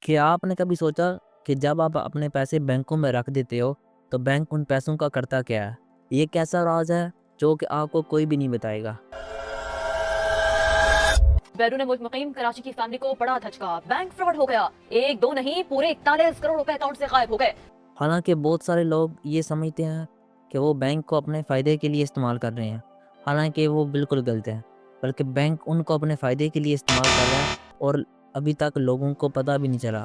کیا آپ نے کبھی سوچا کہ جب آپ اپنے پیسے بینکوں میں رکھ دیتے ہو تو بینک ان پیسوں کا کرتا کیا ہے؟ یہ ایک ایسا راز ہے جو کہ آپ کو کوئی بھی نہیں بتائے گا۔ بیرون ملک مقیم کراچی کی فیملی کو بڑا دھچکا، بینک فراڈ ہو گیا، ایک دو نہیں پورے 41 کروڑ روپے اکاؤنٹ سے غائب ہو گئے۔ حالانکہ بہت سارے لوگ یہ سمجھتے ہیں کہ وہ بینک کو اپنے فائدے کے لیے استعمال کر رہے ہیں، حالانکہ وہ بالکل غلط ہے، بلکہ بینک ان کو اپنے فائدے کے لیے استعمال کر رہا ہے اور ابھی تک لوگوں کو پتہ بھی نہیں چلا،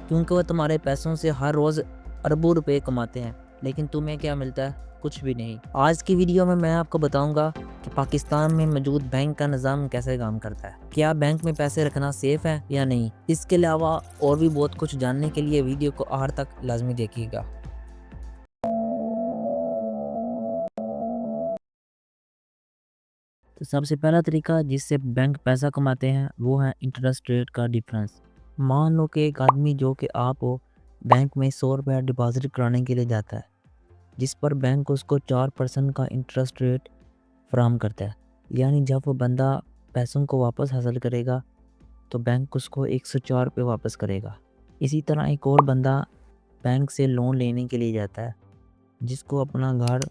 کیونکہ وہ تمہارے پیسوں سے ہر روز اربوں روپے کماتے ہیں، لیکن تمہیں کیا ملتا ہے؟ کچھ بھی نہیں۔ آج کی ویڈیو میں آپ کو بتاؤں گا کہ پاکستان میں موجود بینک کا نظام کیسے کام کرتا ہے، کیا بینک میں پیسے رکھنا سیف ہے یا نہیں۔ اس کے علاوہ اور بھی بہت کچھ جاننے کے لیے ویڈیو کو آخر تک لازمی دیکھیے گا۔ تو سب سے پہلا طریقہ جس سے بینک پیسہ کماتے ہیں وہ ہے انٹرسٹ ریٹ کا ڈیفرنس۔ مان لو کہ ایک آدمی جو کہ آپ کو بینک میں 100 روپے ڈپازٹ کرانے کے لیے جاتا ہے، جس پر بینک اس کو 4% کا انٹرسٹ ریٹ فراہم کرتا ہے، یعنی جب وہ بندہ پیسوں کو واپس حاصل کرے گا تو بینک اس کو 104 روپے واپس کرے گا۔ اسی طرح ایک اور بندہ بینک سے لون لینے کے لیے جاتا ہے، جس کو اپنا گھر،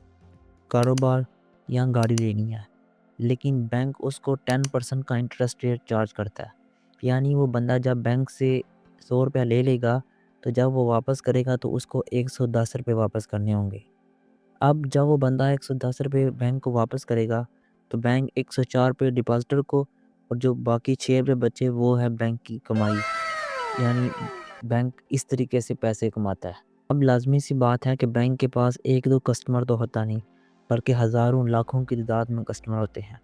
کاروبار یا گاڑی لینی ہے، لیکن بینک اس کو 10% کا انٹرسٹ ریٹ چارج کرتا ہے، یعنی وہ بندہ جب بینک سے 100 روپیہ لے لے گا تو جب وہ واپس کرے گا تو اس کو 110 روپے واپس کرنے ہوں گے۔ اب جب وہ بندہ 110 روپے بینک کو واپس کرے گا تو بینک 104 روپے ڈپازٹر کو، اور جو باقی 6 روپے بچے وہ ہے بینک کی کمائی، یعنی بینک اس طریقے سے پیسے کماتا ہے۔ اب لازمی سی بات ہے کہ بینک کے پاس ایک دو کسٹمر تو ہوتا نہیں، بلکہ ہزاروں لاکھوں کی تعداد میں کسٹمر ہوتے ہیں،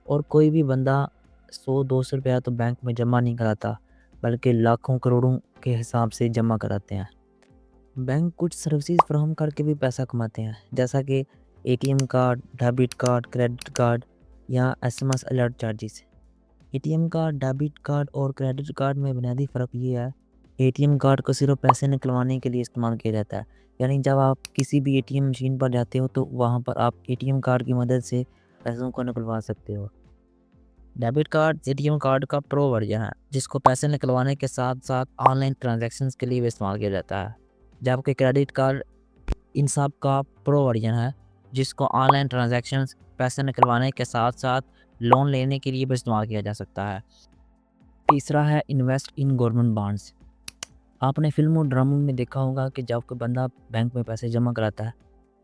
اور کوئی بھی بندہ 100-200 روپیہ تو بینک میں جمع نہیں کراتا، بلکہ لاکھوں کروڑوں کے حساب سے جمع کراتے ہیں۔ بینک کچھ سروسز فراہم کر کے بھی پیسہ کماتے ہیں، جیسا کہ ATM card, debit card, credit card یا SMS alert charges. ATM card, debit card اور کریڈٹ کارڈ میں بنیادی فرق یہ ہے، ATM کارڈ کو صرف پیسے نکلوانے کے لیے استعمال کیا جاتا ہے، یعنی جب آپ کسی بھی ATM مشین پر جاتے ہو تو وہاں پر آپ ATM کارڈ کی مدد سے پیسوں کو نکلوا سکتے ہو۔ ڈیبٹ کارڈ ATM کارڈ کا پرو ورژن ہے، جس کو پیسے نکلوانے کے ساتھ ساتھ آن لائن ٹرانزیکشنز کے لیے بھی استعمال کیا جاتا ہے، جبکہ کریڈٹ کارڈ ان سب کا پرو ورژن ہے، جس کو آن لائن ٹرانزیکشنز، پیسے نکلوانے کے ساتھ ساتھ لون لینے کے لیے بھی استعمال کیا جا سکتا ہے۔ تیسرا ہے انویسٹ ان گورنمنٹ بانڈز۔ آپ نے فلموں ڈراموں میں دیکھا ہوگا کہ جب کوئی بندہ بینک میں پیسے جمع کراتا ہے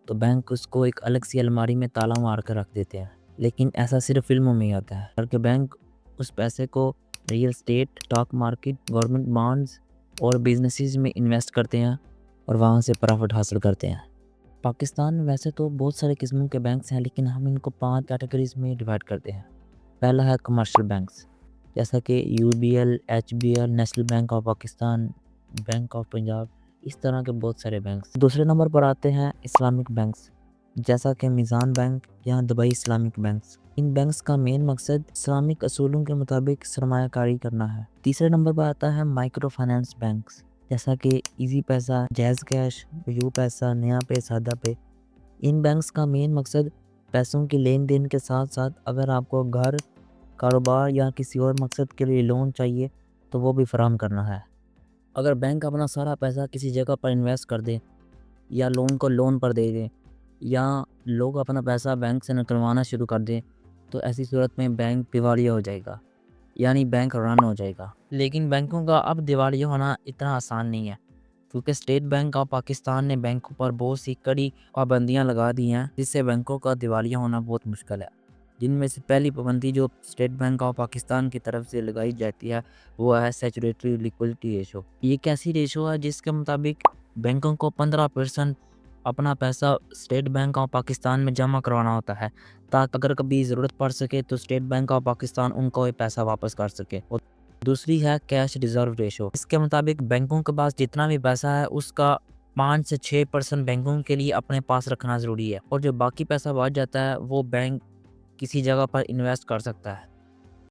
تو بینک اس کو ایک الگ سی الماری میں تالا مار کر رکھ دیتے ہیں، لیکن ایسا صرف فلموں میں ہی ہوتا ہے، بلکہ بینک اس پیسے کو real estate, stock market, government bonds اور بزنسز میں انویسٹ کرتے ہیں اور وہاں سے پرافٹ حاصل کرتے ہیں۔ پاکستان میں ویسے تو بہت سارے قسموں کے بینکس ہیں، لیکن ہم ان کو 5 کیٹیگریز میں ڈیوائڈ کرتے ہیں۔ پہلا ہے کمرشل بینکس، جیسا کہ UBL، HBL، National Bank of Pakistan, Bank of Punjab, اس طرح کے بہت سارے بینکس۔ دوسرے نمبر پر آتے ہیں اسلامک بینکس، جیسا کہ میزان بینک یا دبئی اسلامک بینکس۔ ان بینکس کا مین مقصد اسلامک اصولوں کے مطابق سرمایہ کاری کرنا ہے۔ تیسرے نمبر پر آتا ہے مائکرو فائنانس بینکس، جیسا کہ ایزی پیسہ، جیز کیش، یو پیسہ، نیا پے، سادہ پے۔ ان بینکس کا مین مقصد پیسوں کی لین دین کے ساتھ ساتھ اگر آپ کو گھر، کاروبار یا کسی اور مقصد کے لیے لون چاہیے تو وہ بھی فراہم کرنا ہے۔ اگر بینک اپنا سارا پیسہ کسی جگہ پر انویسٹ کر دے یا لون کو لون پر دے دے یا لوگ اپنا پیسہ بینک سے نکلوانا شروع کر دیں تو ایسی صورت میں بینک دیوالیہ ہو جائے گا، یعنی بینک رن ہو جائے گا۔ لیکن بینکوں کا اب دیوالیہ ہونا اتنا آسان نہیں ہے، کیونکہ اسٹیٹ بینک آف پاکستان نے بینکوں پر بہت سی کڑی پابندیاں لگا دی ہیں، جس سے بینکوں کا دیوالیہ ہونا بہت مشکل ہے۔ جن میں سے پہلی پابندی جو اسٹیٹ بینک آف پاکستان کی طرف سے لگائی جاتی ہے وہ ہے سیچوریٹری لیکوئڈٹی ریشو۔ یہ ایک ایسی ریشو ہے جس کے مطابق بینکوں کو 15% اپنا پیسہ اسٹیٹ بینک آف پاکستان میں جمع کروانا ہوتا ہے، تاکہ اگر کبھی ضرورت پڑ سکے تو اسٹیٹ بینک آف پاکستان ان کو یہ پیسہ واپس کر سکے۔ اور دوسری ہے کیش ریزرو ریشو۔ اس کے مطابق بینکوں کے پاس جتنا بھی پیسہ ہے اس کا 5 سے 6% بینکوں کے لیے اپنے پاس رکھنا ضروری ہے، اور جو باقی پیسہ بچ جاتا ہے وہ بینک کسی جگہ پر انویسٹ کر سکتا ہے۔